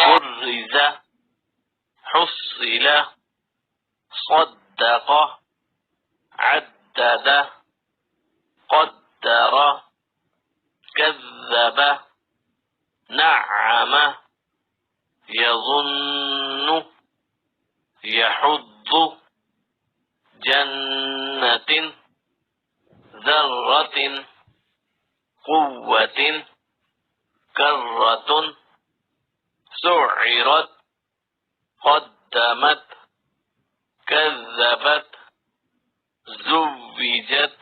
برز، حصل، صدق، عدد، قدر، كذب، نعم، يظن، يحض، جنة، ذرة، قوة، كرة، سعرت، قدمت، كذبت، زوجت،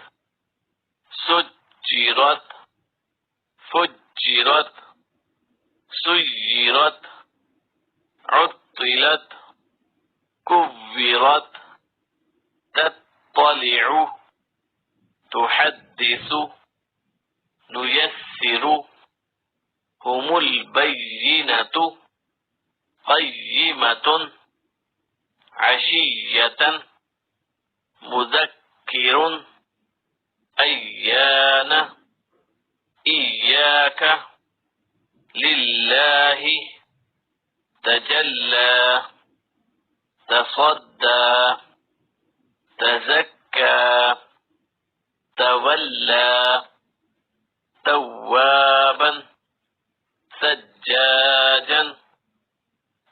سجرت، فجرت، سيرت، عطلت، كبرت، تطلع، تحدث، نيسر، هم البينة، قيمة، عشية، مذكر، أيان، إياك، لله، تجلى، تصدى، تزكى، تولى، توابا، سجاجا،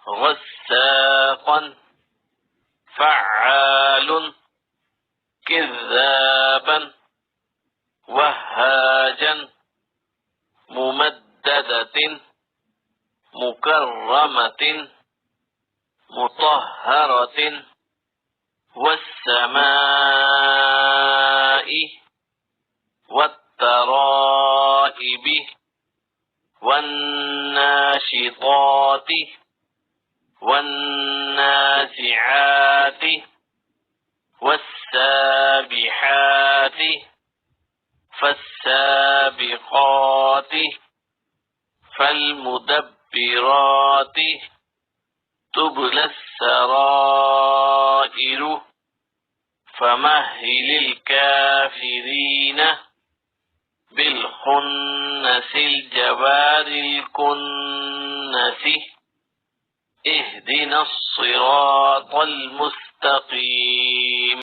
غساقا، فعال، كذابا، وهاجا، ممددة، مكرمة، مطهرة، والسماء، والترائب، والناشطات، والنازعات، والسابحات، فالسابقات، فالمدبرات، تبلى السرائر، فمهل الكافرين بالخنس، الجوار الكنس، اهدنا الصراط المستقيم.